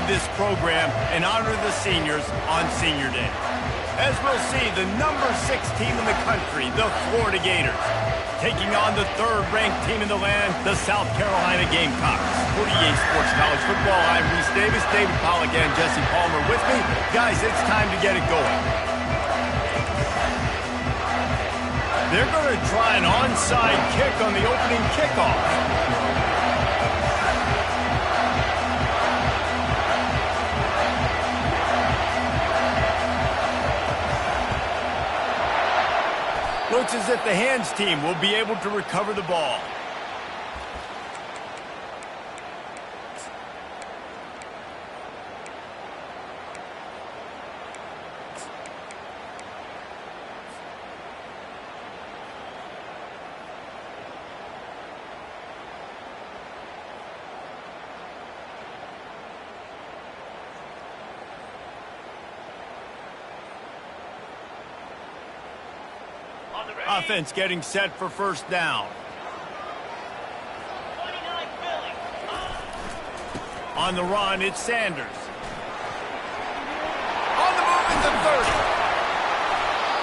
of this program and honor the seniors on Senior Day. As we'll see, the number 6 team in the country, the Florida Gators, taking on the 3rd-ranked team in the land, the South Carolina Gamecocks. For EA Sports College Football, I'm Reese Davis, David Pollack, and Jesse Palmer with me. Guys, it's time to get it going. They're going to try an onside kick on the opening kickoff. Looks as if the hands team will be able to recover the ball. Offense getting set for first down. On the run, it's Sanders. On the move, it's a 30.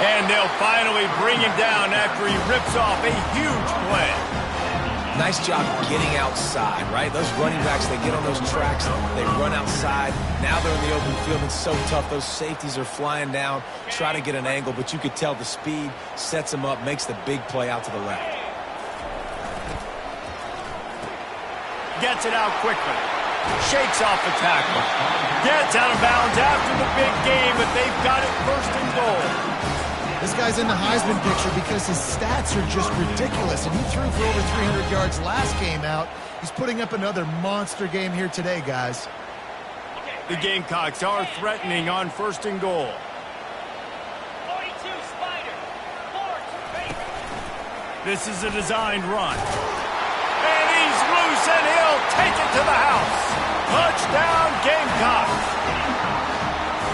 And they'll finally bring him down after he rips off a huge play. Nice job getting outside, right? Those running backs, they get on those tracks, they run outside. Now they're in the open field. It's so tough. Those safeties are flying down, try to get an angle, but you could tell the speed sets them up, makes the big play out to the left. Gets it out quickly. Shakes off the tackle. Gets out of bounds after the big game, but they've got it first and goal. This guy's in the Heisman picture because his stats are just ridiculous, and he threw for over 300 yards last game out. He's putting up another monster game here today, guys. The Gamecocks are threatening on first and goal. 42 Spider. This is a designed run. And he's loose, and he'll take it to the house. Touchdown, Gamecocks.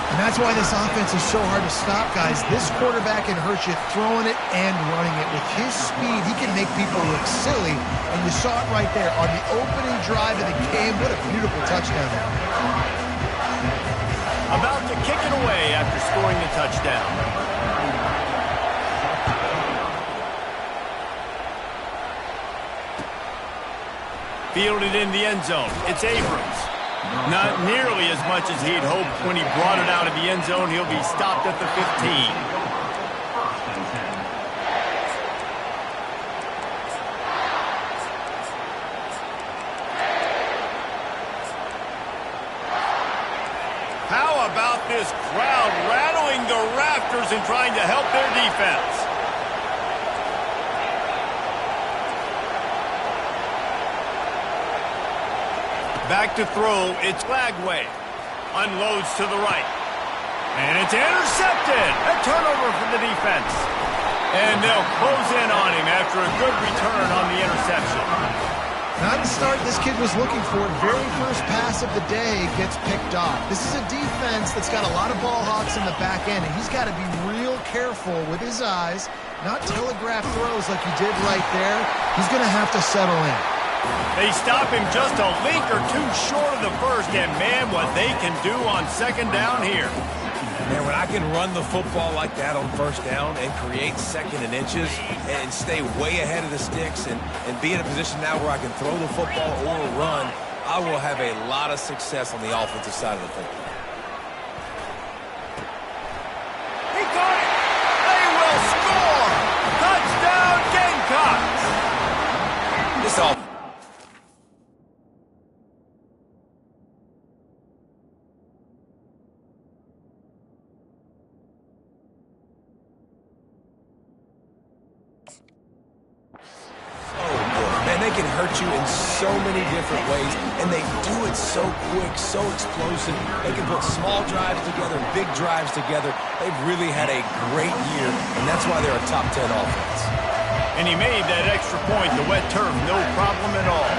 And that's why this offense is so hard to stop, guys. This quarterback can hurt you throwing it and running it. With his speed, he can make people look silly. And you saw it right there on the opening drive of the game. What a beautiful touchdown there. About to kick it away after scoring the touchdown. Fielded in the end zone. It's Abrams. Not nearly as much as he'd hoped when he brought it out of the end zone. He'll be stopped at the 15. How about this crowd rattling the rafters and trying to help their defense? Back to throw, it's Lagway. Unloads to the right. And it's intercepted. A turnover for the defense. And they'll close in on him after a good return on the interception. Not the start this kid was looking for. Very first pass of the day gets picked off. This is a defense that's got a lot of ball hawks in the back end, and he's got to be real careful with his eyes, not telegraph throws like he did right there. He's going to have to settle in. They stop him just a link or two short of the first, and man, what they can do on second down here. Man, when I can run the football like that on first down and create second and inches and stay way ahead of the sticks and be in a position now where I can throw the football or run, I will have a lot of success on the offensive side of the football. He got it! They will score! Touchdown, Gamecocks! This all. They can hurt you in so many different ways, and they do it so quick, so explosive. They can put small drives together, big drives together. They've really had a great year, and that's why they're a top 10 offense. And he made that extra point, the wet turf, no problem at all.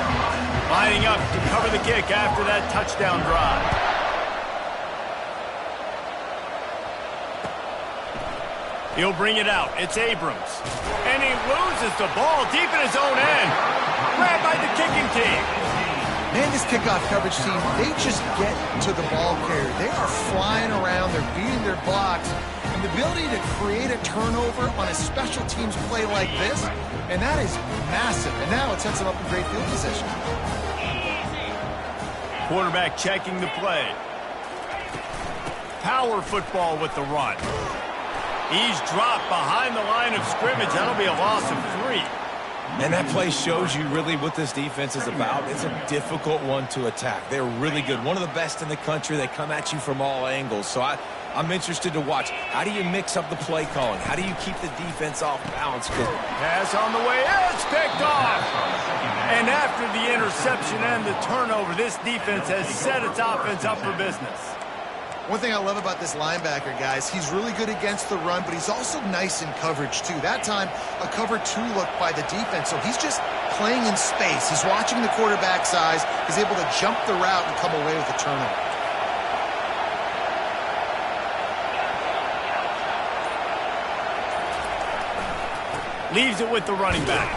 Lining up to cover the kick after that touchdown drive. He'll bring it out. It's Abrams. And he loses the ball deep in his own end. Grabbed by the kicking team. And this kickoff coverage team, they just get to the ball carrier. They are flying around. They're beating their blocks. And the ability to create a turnover on a special teams play like this, and that is massive. And now it sets them up in great field position. Quarterback checking the play. Power football with the run. He's dropped behind the line of scrimmage. That'll be a loss of 3. And that play shows you really what this defense is about. It's a difficult one to attack. They're really good. One of the best in the country. They come at you from all angles. So I'm interested to watch. How do you mix up the play calling? How do you keep the defense off balance? Pass on the way. It's picked off. And after the interception and the turnover, this defense has set its offense up for business. One thing I love about this linebacker, guys, he's really good against the run, but he's also nice in coverage, too. That time, a cover 2 look by the defense, so he's just playing in space. He's watching the quarterback's eyes. He's able to jump the route and come away with a turnover. Leaves it with the running back.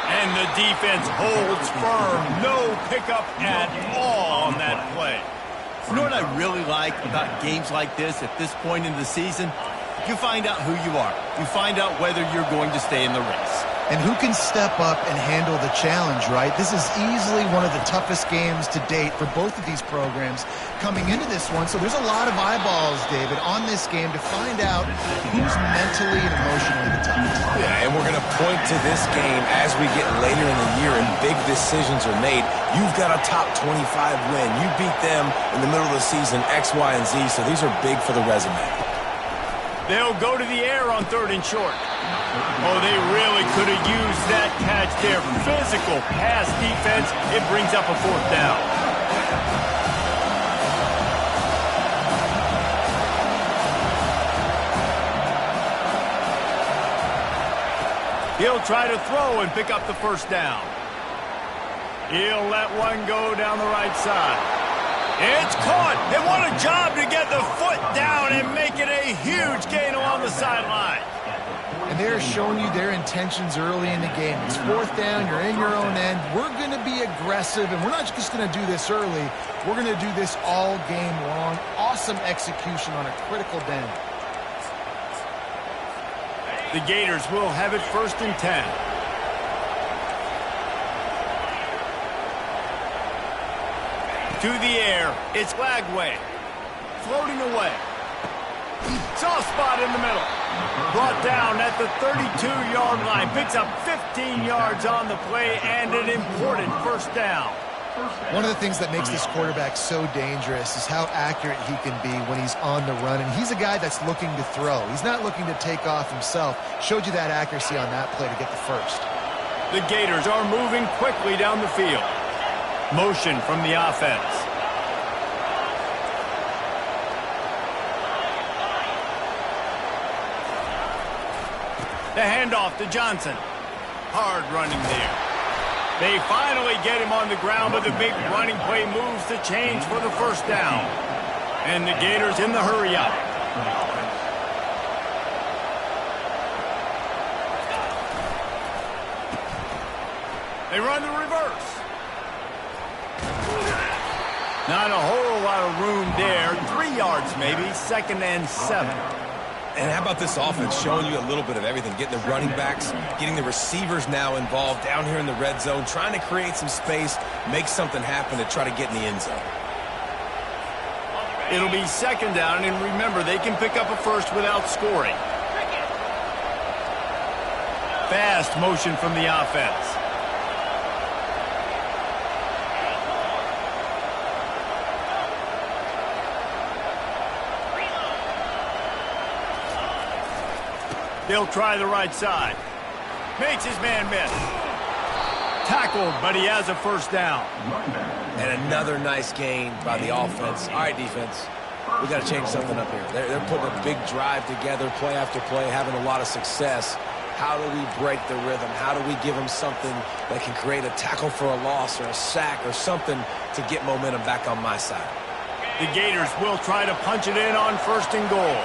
And the defense holds firm. No pickup at all on that play. You know what I really like about games like this at this point in the season? You find out who you are. You find out whether you're going to stay in the race. And who can step up and handle the challenge, right? This is easily one of the toughest games to date for both of these programs coming into this one. So there's a lot of eyeballs, David, on this game to find out who's mentally and emotionally the toughest. Yeah, and we're going to point to this game as we get later in the year and big decisions are made. You've got a top 25 win. You beat them in the middle of the season, X, Y, and Z, so these are big for the resume. They'll go to the air on 3rd and short. Oh, they really could have used that catch there. Physical pass defense. It brings up a 4th down. He'll try to throw and pick up the 1st down. He'll let one go down the right side. It's caught. And what a job to get the foot down and make it a huge gain along the sideline. And they're showing you their intentions early in the game. It's 4th down. You're in your own end. We're going to be aggressive, and we're not just going to do this early. We're going to do this all game long. Awesome execution on a critical down. The Gators will have it 1st and 10. To the air, it's Lagway. Floating away. Soft spot in the middle. Brought down at the 32-yard line. Picks up 15 yards on the play and an important 1st down. One of the things that makes this quarterback so dangerous is how accurate he can be when he's on the run. And he's a guy that's looking to throw. He's not looking to take off himself. Showed you that accuracy on that play to get the 1st. The Gators are moving quickly down the field. Motion from the offense. The handoff to Johnson. Hard running there. They finally get him on the ground, but the big running play moves the chains for the 1st down. And the Gators in the hurry up. They run the reverse. Not a whole lot of room there. 3 yards maybe. 2nd and 7. And how about this offense showing you a little bit of everything, getting the running backs, getting the receivers now involved down here in the red zone, trying to create some space, make something happen to try to get in the end zone. It'll be 2nd down, and remember, they can pick up a 1st without scoring. Fast motion from the offense. They'll try the right side. Makes his man miss. Tackled, but he has a 1st down. And another nice gain by the offense. All right, defense. We got to change something up here. They're putting a big drive together, play after play, having a lot of success. How do we break the rhythm? How do we give them something that can create a tackle for a loss or a sack or something to get momentum back on my side? The Gators will try to punch it in on 1st and goal.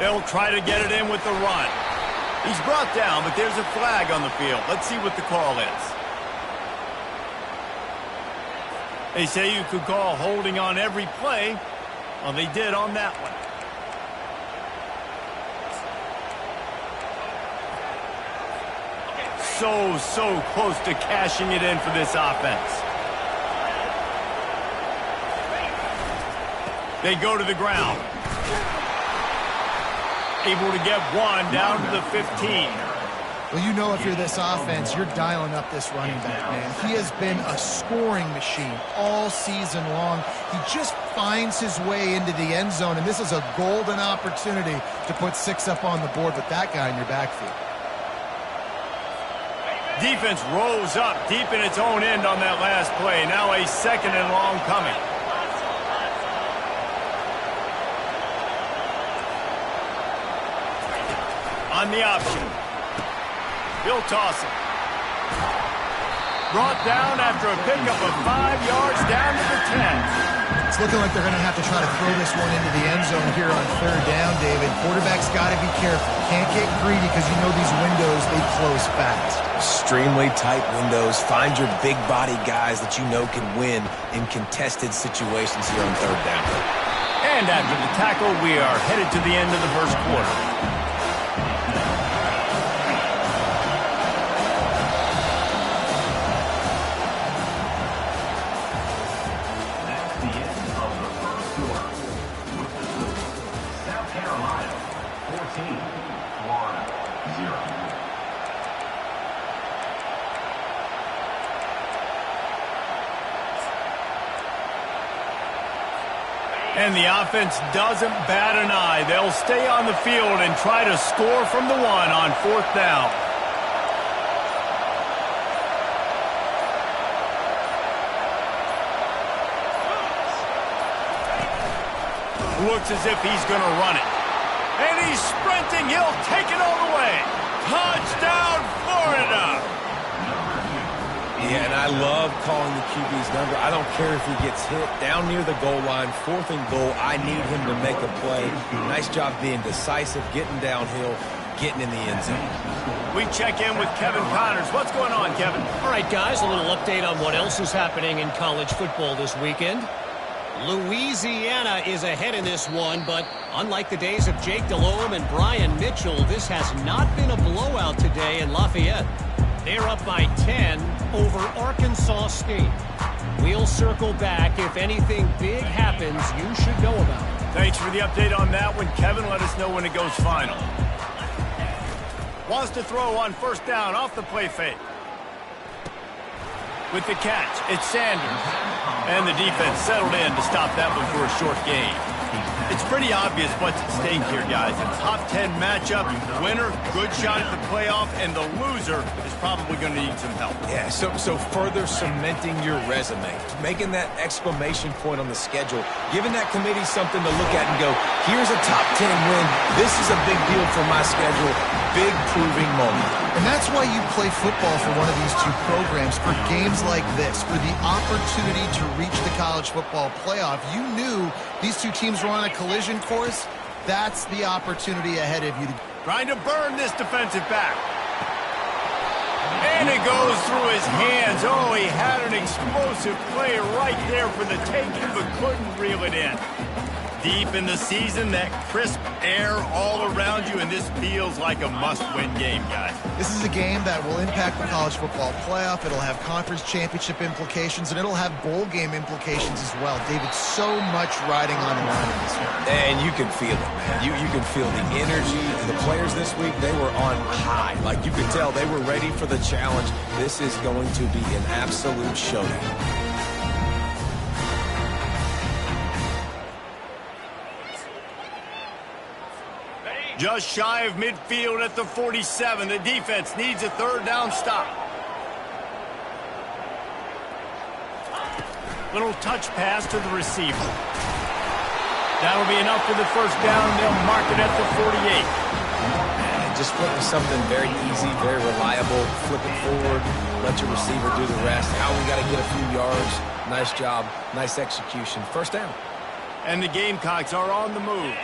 They'll try to get it in with the run. He's brought down, but there's a flag on the field. Let's see what the call is. They say you could call holding on every play. Well, they did on that one. So close to cashing it in for this offense. They go to the ground. Able to get one down to the 15. Well, you know if you're this offense, you're dialing up this running back, man. He has been a scoring machine all season long. He just finds his way into the end zone, and this is a golden opportunity to put 6 up on the board with that guy in your backfield. Defense rolls up deep in its own end on that last play. Now a 2nd and long coming. On the option. He'll toss it. Brought down after a pickup of 5 yards down to the 10. It's looking like they're going to have to try to throw this one into the end zone here on 3rd down, David. Quarterback's got to be careful. Can't get greedy because you know these windows, they close fast. Extremely tight windows. Find your big body guys that you know can win in contested situations here on 3rd down. And after the tackle, we are headed to the end of the first quarter. And the offense doesn't bat an eye. They'll stay on the field and try to score from the 1 on 4th down. Looks as if he's going to run it. And he's sprinting. He'll take it all the way. Touchdown, Florida! Yeah, and I love calling the QB's number. I don't care if he gets hit down near the goal line, 4th and goal. I need him to make a play. Nice job being decisive, getting downhill, getting in the end zone. We check in with Kevin Connors. What's going on, Kevin? All right, guys, a little update on what else is happening in college football this weekend. Louisiana is ahead in this one, but unlike the days of Jake Delhomme and Brian Mitchell, this has not been a blowout today in Lafayette. They're up by 10 over Arkansas State. We'll circle back. If anything big happens, you should know about it. Thanks for the update on that one, Kevin. Let us know when it goes final. Wants to throw on 1st down off the play fake. With the catch, it's Sanders. And the defense settled in to stop that one for a short gain. It's pretty obvious what's at stake here, guys. A top 10 matchup, winner, good shot at the playoff, and the loser is probably going to need some help. Yeah, so further cementing your resume, making that exclamation point on the schedule, giving that committee something to look at and go, here's a top 10 win. This is a big deal for my schedule. Big proving moment. And that's why you play football for one of these 2 programs, for games like this, for the opportunity to reach the college football playoff. You knew these 2 teams were on a collision course. That's the opportunity ahead of you. Trying to burn this defensive back. And it goes through his hands. Oh, he had an explosive play right there for the taking, but couldn't reel it in. Deep in the season, that crisp air all around you, and this feels like a must-win game, guys. This is a game that will impact the college football playoff. It'll have conference championship implications, and it'll have bowl game implications as well. David, so much riding on the line in this one. And you can feel it, man. You can feel the energy. The players this week, they were on high. Like, you could tell they were ready for the challenge. This is going to be an absolute showdown. Just shy of midfield at the 47. The defense needs a 3rd down stop. Little touch pass to the receiver. That'll be enough for the 1st down. They'll mark it at the 48. And just flip something very easy, very reliable. Flip it forward. Let your receiver do the rest. How we got to get a few yards. Nice job. Nice execution. 1st down. And the Gamecocks are on the move.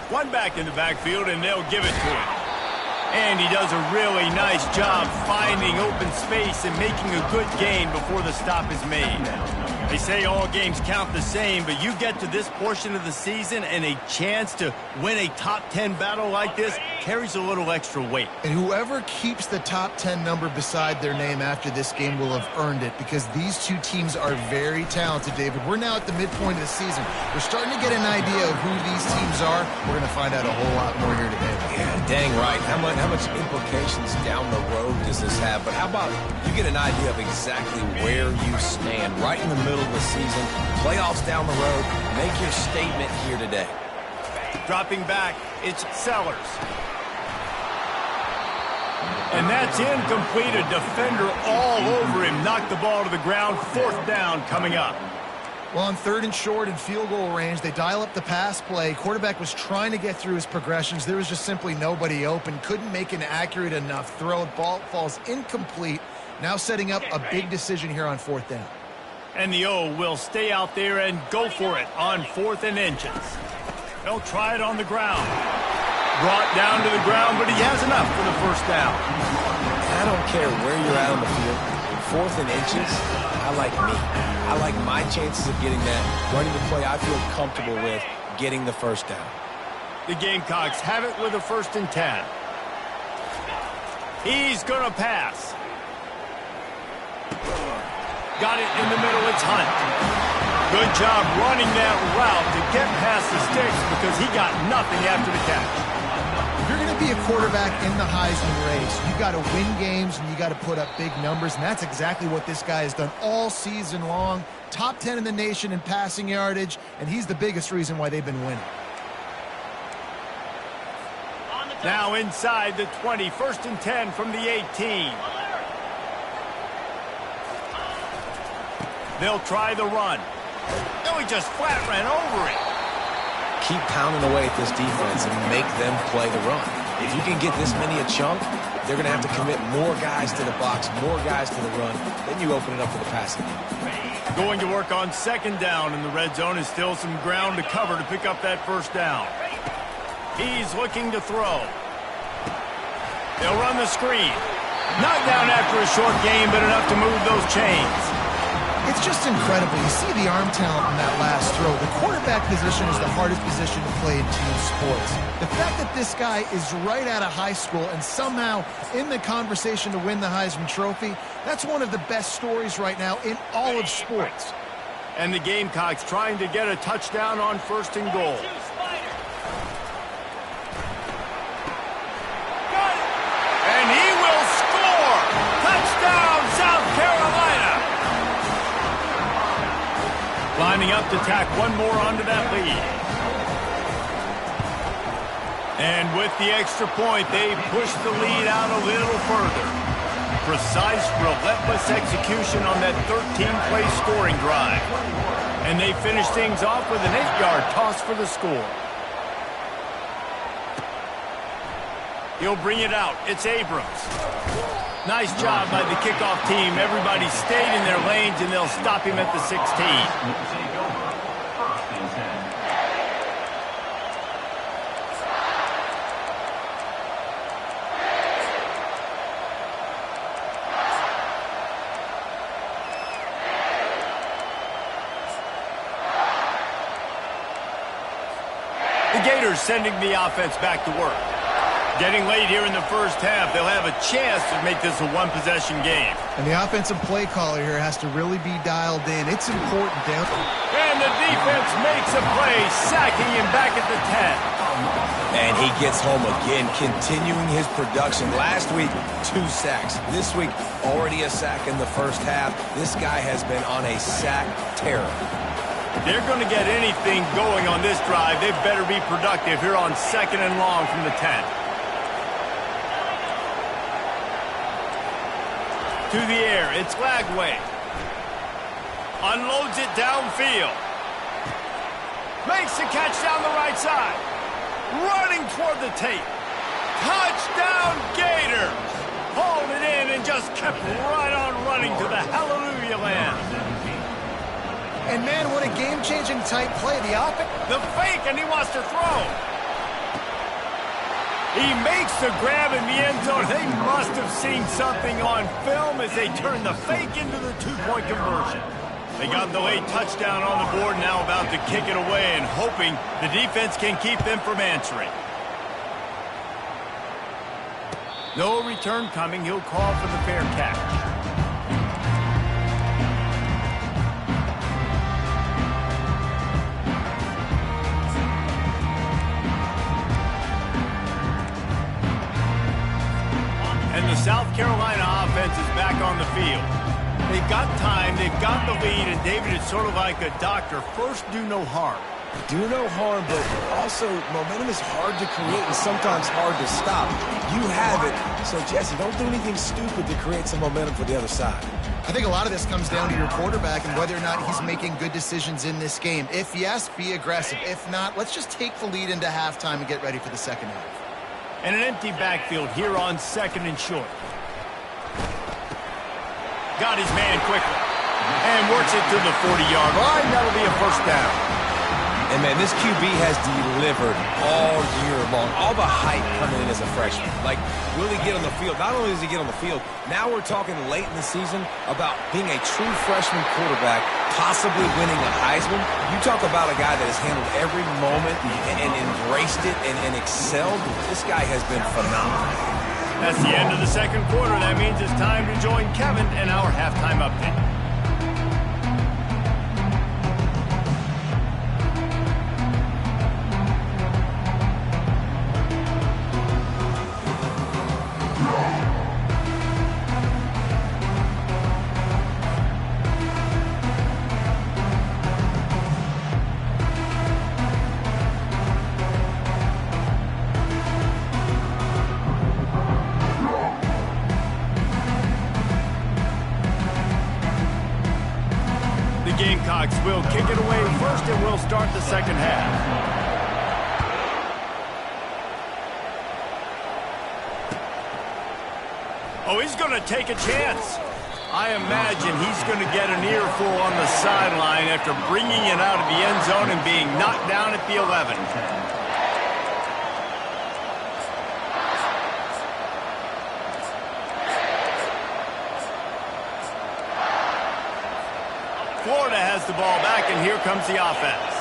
One back in the backfield, and they'll give it to him. And he does a really nice job finding open space and making a good gain before the stop is made. They say all games count the same, but you get to this portion of the season and a chance to win a top 10 battle like this carries a little extra weight. And whoever keeps the top 10 number beside their name after this game will have earned it, because these two teams are very talented, David. We're now at the midpoint of the season. We're starting to get an idea of who these teams are. We're going to find out a whole lot more here today. Yeah, dang right. How much implications down the road does this have? But how about you get an idea of exactly where you stand right in the middle of the season, playoffs down the road, make your statement here today. Dropping back, it's Sellers. And that's incomplete. A defender all over him. Knocked the ball to the ground. 4th down coming up. Well, on 3rd and short and field goal range, they dial up the pass play. Quarterback was trying to get through his progressions. There was just simply nobody open. Couldn't make an accurate enough throw. Ball falls incomplete. Now setting up a big decision here on 4th down. And the O will stay out there and go for it on 4th and inches. They'll try it on the ground. Brought down to the ground, but he has enough for the 1st down. I don't care where you're at on the field. 4th and inches, I like me. I like my chances of getting that, running the play I feel comfortable with, getting the 1st down. The Gamecocks have it with a 1st and 10. He's going to pass. Got it in the middle. It's Hunt. Good job running that route to get past the sticks because he got nothing after the catch. If you're going to be a quarterback in the Heisman race, you got to win games and you got to put up big numbers, and that's exactly what this guy has done all season long. Top 10 in the nation in passing yardage, and he's the biggest reason why they've been winning. Now inside the 20, 1st and 10 from the 18. They'll try the run. No, he just flat ran over it. Keep pounding away at this defense and make them play the run. If you can get this many a chunk, they're going to have to commit more guys to the box, more guys to the run. Then you open it up for the passing game. Going to work on 2nd down in the red zone is still some ground to cover to pick up that 1st down. He's looking to throw. They'll run the screen. Not down after a short game, but enough to move those chains. It's just incredible. You see the arm talent in that last throw. The quarterback position is the hardest position to play in team sports. The fact that this guy is right out of high school and somehow in the conversation to win the Heisman Trophy, that's one of the best stories right now in all of sports. And the Gamecocks trying to get a touchdown on 1st and goal. And he will score! Touchdown, South Carolina! Lining up to tack one more onto that lead. And with the extra point, they push the lead out a little further. Precise, relentless execution on that 13-play scoring drive. And they finish things off with an 8-yard toss for the score. He'll bring it out. It's Abrams. Nice job by the kickoff team. Everybody stayed in their lanes, and they'll stop him at the 16. The Gators sending the offense back to work. Getting late here in the 1st half, they'll have a chance to make this a one-possession game. And the offensive play caller here has to really be dialed in. It's important, Dan. And the defense makes a play, sacking him back at the 10. And he gets home again, continuing his production. Last week, 2 sacks. This week, already a sack in the 1st half. This guy has been on a sack terror. They're going to get anything going on this drive. They better be productive here on 2nd and long from the 10. To the air, it's Lagway. Unloads it downfield. Makes the catch down the right side. Running toward the tape. Touchdown, Gators! Hauled it in and just kept right on running to the hallelujah land. And man, what a game-changing type play. The offense. The fake, and he wants to throw. He makes the grab in the end zone. They must have seen something on film as they turn the fake into the two-point conversion. They got the late touchdown on the board, now about to kick it away and hoping the defense can keep them from answering. No return coming. He'll call for the fair catch. And the South Carolina offense is back on the field. They've got time, they've got the lead, and David, it's sort of like a doctor. First, do no harm. Do no harm, but also momentum is hard to create and sometimes hard to stop. You have it, so Jesse, don't do anything stupid to create some momentum for the other side. I think a lot of this comes down to your quarterback and whether or not he's making good decisions in this game. If yes, be aggressive. If not, let's just take the lead into halftime and get ready for the second half. And an empty backfield here on second and short. Got his man quickly. And works it to the 40-yard line. That'll be a first down. And, man, this QB has delivered all year long. All the hype coming in as a freshman. Like, will he get on the field? Not only does he get on the field, now we're talking late in the season about being a true freshman quarterback, possibly winning a Heisman. You talk about a guy that has handled every moment and embraced it and excelled. This guy has been phenomenal. That's the end of the second quarter. That means it's time to join Kevin in our halftime update. Gamecocks will kick it away first, and we'll start the second half. Oh, he's going to take a chance. I imagine he's going to get an earful on the sideline after bringing it out of the end zone and being knocked down at the 11. Florida has the ball back, and here comes the offense.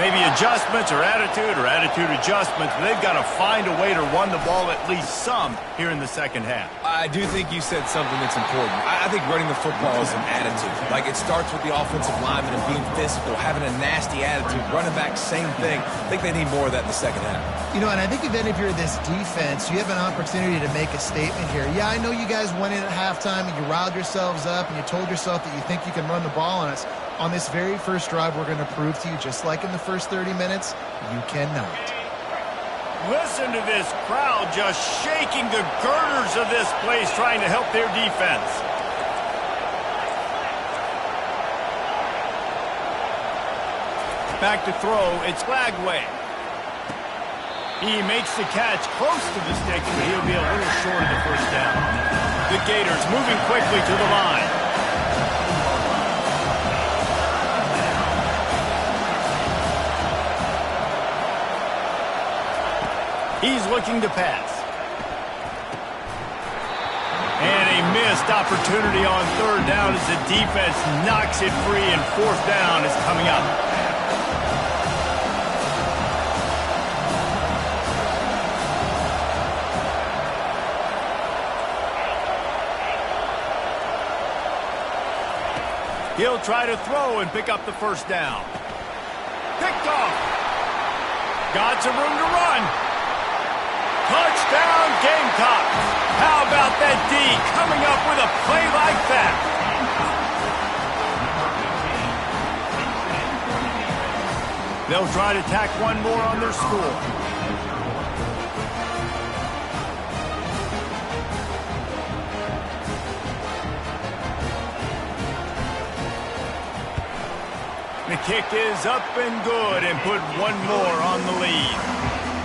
Maybe adjustments or attitude adjustments, but they've got to find a way to run the ball at least some here in the second half. I do think you said something that's important. I think running the football is an attitude. Like, it starts with the offensive lineman and being physical, having a nasty attitude. Running back, same thing. I think they need more of that in the second half. You know, and I think even if you're this defense, you have an opportunity to make a statement here. Yeah, I know you guys went in at halftime and you riled yourselves up and you told yourself that you think you can run the ball on us. On this very first drive, we're going to prove to you, just like in the first 30 minutes, you cannot. Listen to this crowd just shaking the girders of this place, trying to help their defense. Back to throw, it's Lagway. He makes the catch close to the sticks, but he'll be a little short of the first down. The Gators moving quickly to the line. He's looking to pass. And a missed opportunity on third down as the defense knocks it free, and fourth down is coming up. He'll try to throw and pick up the first down. Picked off. Got some room to run. Touchdown, Gamecocks. How about that D coming up with a play like that? They'll try to tack one more on their score. The kick is up and good, and put one more on the lead.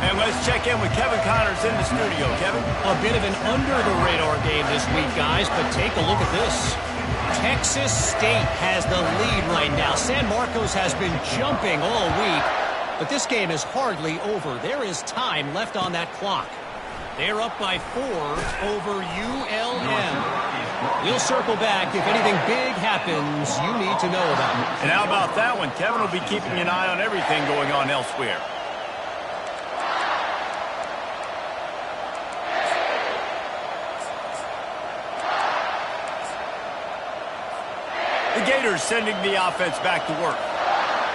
And let's check in with Kevin Connors in the studio. Kevin? A bit of an under-the-radar game this week, guys, but take a look at this. Texas State has the lead right now. San Marcos has been jumping all week, but this game is hardly over. There is time left on that clock. They're up by 4 over ULM. We'll circle back if anything big happens you need to know about. And how about that one? Kevin will be keeping an eye on everything going on elsewhere. The Gators sending the offense back to work.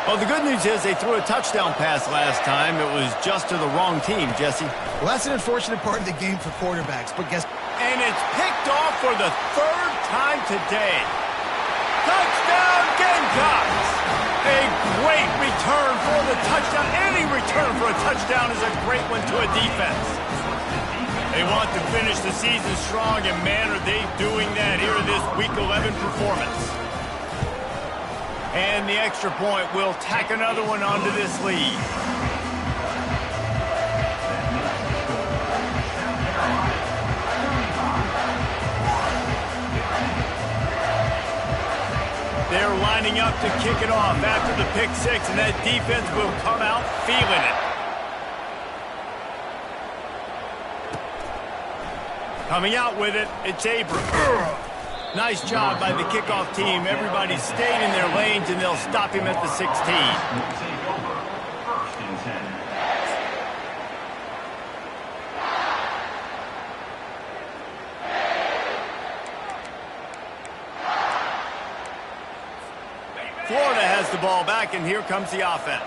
Well, the good news is they threw a touchdown pass last time. It was just to the wrong team, Jesse. Well, that's an unfortunate part of the game for quarterbacks, but guess... And it's picked off for the 3rd time today. Touchdown, Gamecocks! A great return for the touchdown. Any return for a touchdown is a great one to a defense. They want to finish the season strong, and man, are they doing that here in this Week 11 performance. And the extra point will tack another one onto this lead. They're lining up to kick it off after the pick 6, and that defense will come out feeling it. Coming out with it, it's Abrams. Nice job by the kickoff team. Everybody stayed in their lanes, and they'll stop him at the 16. Florida has the ball back, and here comes the offense.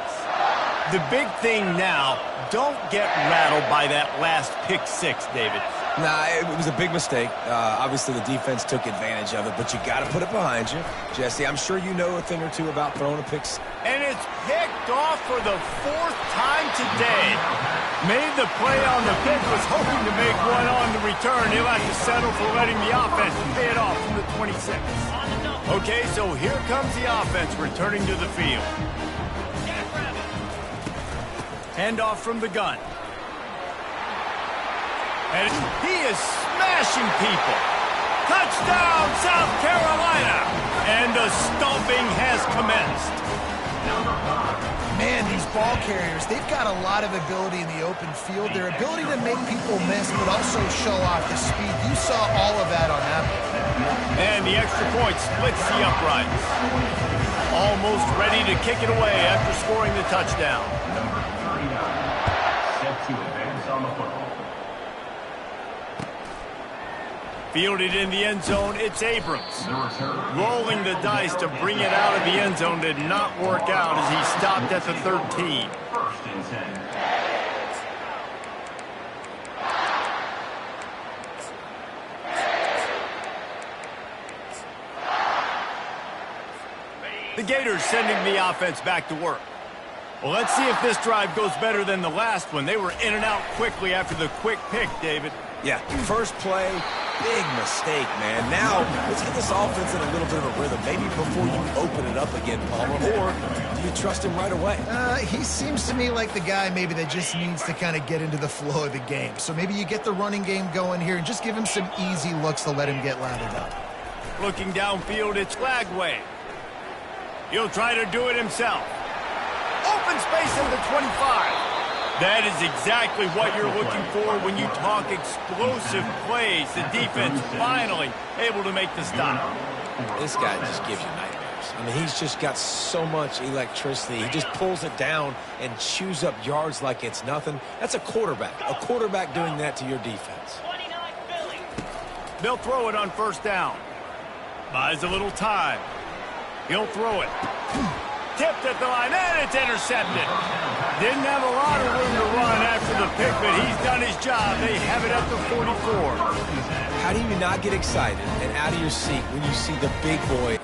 The big thing now, don't get rattled by that last pick 6, David. Nah, it was a big mistake. Obviously, the defense took advantage of it, but you got to put it behind you. Jesse, I'm sure you know a thing or two about throwing a pick. And it's picked off for the 4th time today. Made the play on the pick, was hoping to make one on the return. He'll have to settle for letting the offense pay it off from the 26. Okay, so here comes the offense returning to the field. Handoff from the gun. And he is smashing people. Touchdown, South Carolina! And the stomping has commenced. Man, these ball carriers, they've got a lot of ability in the open field. Their ability to make people miss, but also show off the speed. You saw all of that on that play. And the extra point splits the uprights. Almost ready to kick it away after scoring the touchdown. Number 39, set to advance on the football. Fielded in the end zone, it's Abrams. Rolling the dice to bring it out of the end zone did not work out as he stopped at the 13. First and 10. The Gators sending the offense back to work. Well, let's see if this drive goes better than the last one. They were in and out quickly after the quick pick, David. Yeah, first play, big mistake, man. Now, let's get this offense in a little bit of a rhythm. Maybe before you open it up again, Palmer, or do you trust him right away? He seems to me like the guy maybe that just needs to kind of get into the flow of the game. So maybe you get the running game going here and just give him some easy looks to let him get lathered up. Looking downfield, it's Lagway. He'll try to do it himself. Open space in the 25. That is exactly what you're looking for when you talk explosive plays. The defense finally able to make the stop. This guy just gives you nightmares. I mean, he's just got so much electricity. He just pulls it down and chews up yards like it's nothing. That's a quarterback. A quarterback doing that to your defense. They'll throw it on first down. Buys a little time. He'll throw it. Tipped at the line, and it's intercepted. Didn't have a lot of room to run after the pick, but he's done his job. They have it at the 44. How do you not get excited and out of your seat when you see the big boy